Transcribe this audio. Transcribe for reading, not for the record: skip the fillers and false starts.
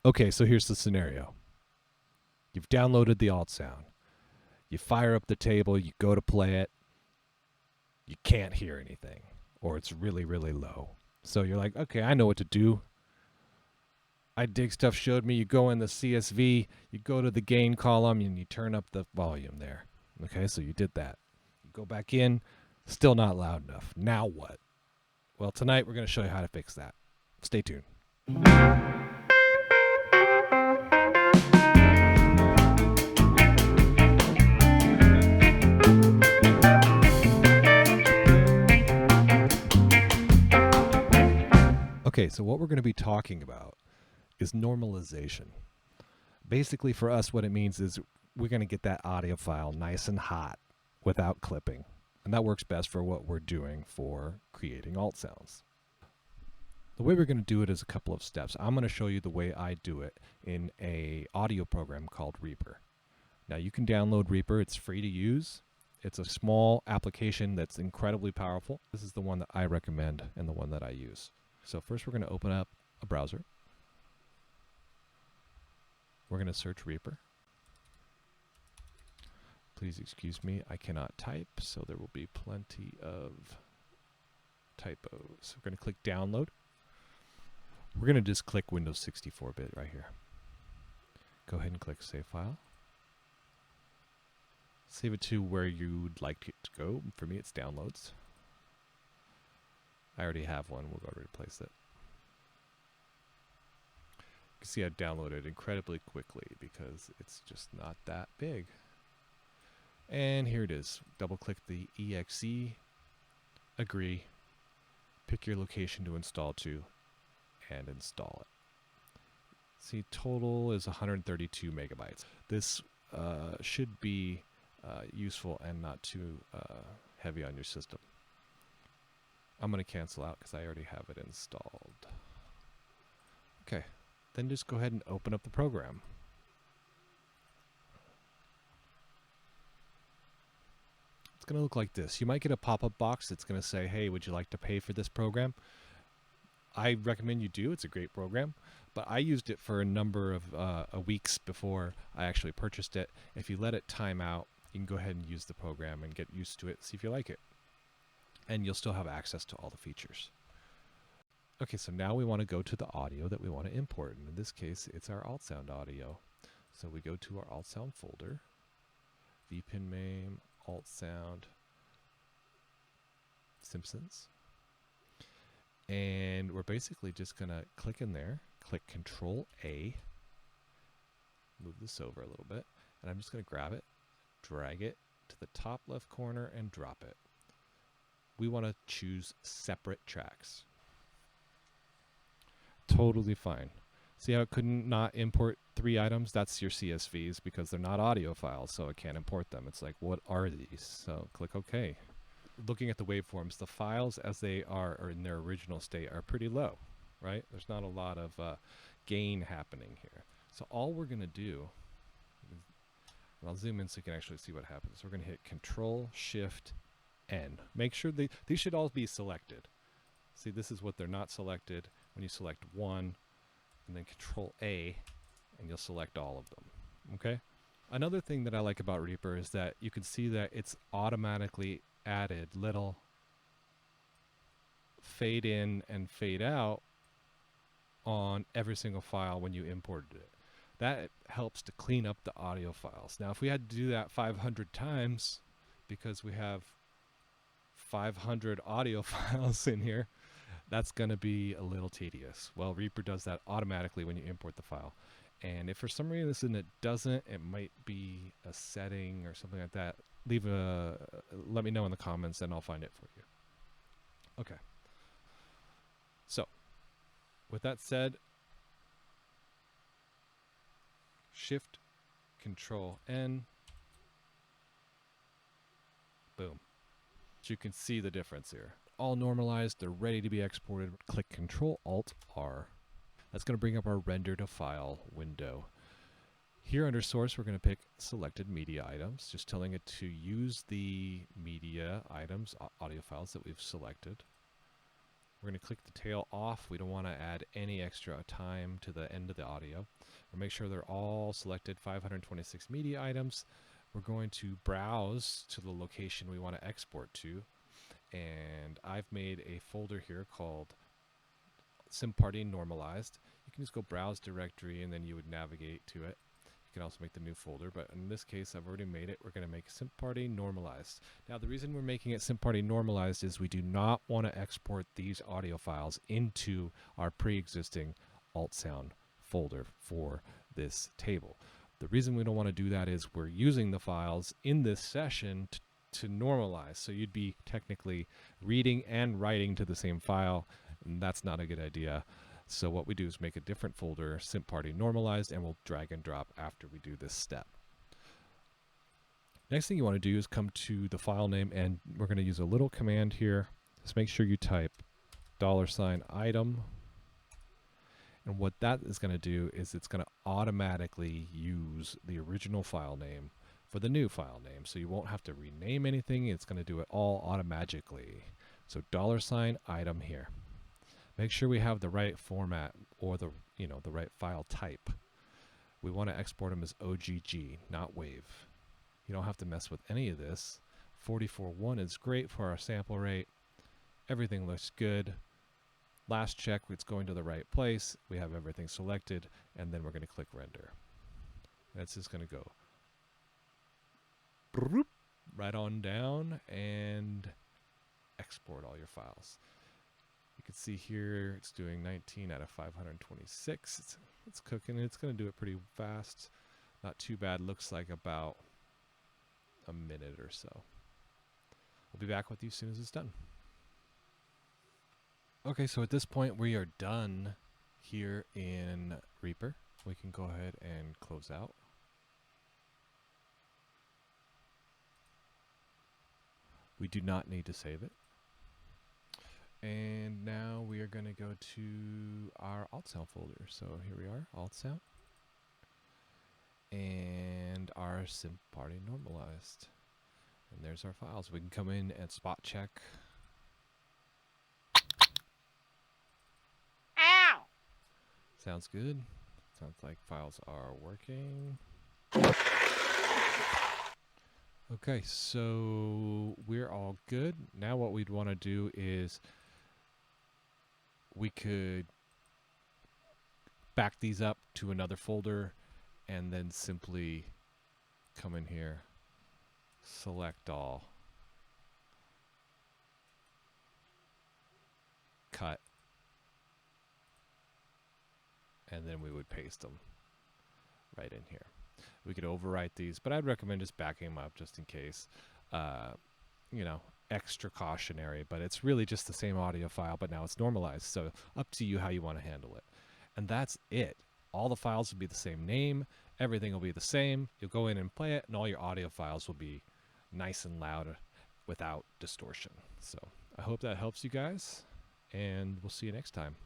Okay, so here's the scenario. You've downloaded the alt sound. You fire up the table, you go to play it, you can't hear anything, or it's really, really low. So you're like, okay, I know what to do. iDigStuff showed me you go in the CSV, you go to the gain column, and you turn up the volume there. Okay, so you did that. You go back in, still not loud enough. Now what? Well, tonight we're going to show you how to fix that. Stay tuned. Okay, so what we're going to be talking about is normalization. Basically, for us, what it means is we're going to get that audio file nice and hot without clipping. And that works best for what we're doing for creating alt sounds. The way we're going to do it is a couple of steps. I'm going to show you the way I do it in an audio program called Reaper. Now, you can download Reaper. It's free to use. It's a small application that's incredibly powerful. This is the one that I recommend and the one that I use. So first we're going to open up a browser. We're going to search Reaper. Please excuse me, I cannot type, so there will be plenty of typos. We're going to click download. We're going to just click Windows 64-bit right here. Go ahead and click Save File. Save it to where you'd like it to go. For me, it's downloads. I already have one. We'll go to replace it. You can see I downloaded incredibly quickly because it's just not that big. And here it is. Double click the exe, agree, pick your location to install to, and install it. See, total is 132 megabytes. This should be useful and not too heavy on your system. I'm going to cancel out because I already have it installed. Okay, then just go ahead and open up the program. It's going to look like this. You might get a pop-up box that's going to say, hey, would you like to pay for this program? I recommend you do. It's a great program. But I used it for a number of weeks before I actually purchased it. If you let it time out, you can go ahead and use the program and get used to it, see if you like it. And you'll still have access to all the features. Okay, so now we want to go to the audio that we want to import. And in this case, it's our Altsound audio. So we go to our Altsound folder, vpin main, Altsound, Simpsons. And we're basically just going to click in there, click Control A, move this over a little bit, and I'm just going to grab it, drag it to the top left corner, and drop it. We want to choose separate tracks. Totally fine. See how it couldn't not import 3 items? That's your CSVs because they're not audio files, so it can't import them. It's like, what are these? So click OK. Looking at the waveforms, the files as they are or in their original state are pretty low, right? There's not a lot of gain happening here. So all we're going to do, and I'll zoom in so you can actually see what happens. We're going to hit Control-Shift-N. Make sure these should all be selected. See, this is what they're not selected. When you select one, and then Control-A, and you'll select all of them, okay? Another thing that I like about Reaper is that you can see that it's automatically added little fade in and fade out on every single file when you imported it. That helps to clean up the audio files. Now, if we had to do that 500 times because we have 500 audio files in here, that's going to be a little tedious. Well, Reaper does that automatically when you import the file. And if for some reason it doesn't, it might be a setting or something like that. Let me know in the comments and I'll find it for you. Okay. So, with that said, Shift, Control N, boom. So you can see the difference here. All normalized, they're ready to be exported. Click Control Alt R. That's going to bring up our render to file window. Here under source, we're going to pick selected media items, just telling it to use the media items, audio files that we've selected. We're going to click the tail off. We don't want to add any extra time to the end of the audio. We'll make sure they're all selected 526 media items. We're going to browse to the location we want to export to. And I've made a folder here called SimParty Normalized. You can just go browse directory and then you would navigate to it. You can also make the new folder, but in this case, I've already made it. We're going to make SimParty Normalized. Now, the reason we're making it SimParty Normalized is we do not want to export these audio files into our pre-existing Altsound folder for this table. The reason we don't want to do that is we're using the files in this session to normalize. So you'd be technically reading and writing to the same file, and that's not a good idea. So what we do is make a different folder, SimParty Normalized, and we'll drag and drop after we do this step. Next thing you want to do is come to the file name, and we're going to use a little command here. Just make sure you type $item. And what that is going to do is it's going to automatically use the original file name for the new file name. So you won't have to rename anything. It's going to do it all automatically. So $item here. Make sure we have the right format or the right file type. We want to export them as OGG, not WAV. You don't have to mess with any of this. 44.1 is great for our sample rate. Everything looks good. Last check, it's going to the right place. We have everything selected, and then we're going to click render. That's just going to go right on down and export all your files. You can see here it's doing 19 out of 526. It's cooking. It's going to do it pretty fast. Not too bad. Looks like about a minute or so. We'll be back with you as soon as it's done. Okay, so at this point we are done here in Reaper. We can go ahead and close out. We do not need to save it. And now we are going to go to our Altsound folder. So here we are, Altsound. And our SimParty Normalized. And there's our files. We can come in and spot check. Ow! Sounds good. Sounds like files are working. Okay, so we're all good. Now what we'd want to do is we could back these up to another folder and then simply come in here, select all, cut, and then we would paste them right in here. We could overwrite these, but I'd recommend just backing them up just in case. Extra cautionary, but it's really just the same audio file, but now it's normalized. So up to you how you want to handle it. And that's it. All the files will be the same name. Everything will be the same. You'll go in and play it, and all your audio files will be nice and loud without distortion. So I hope that helps you guys, and we'll see you next time.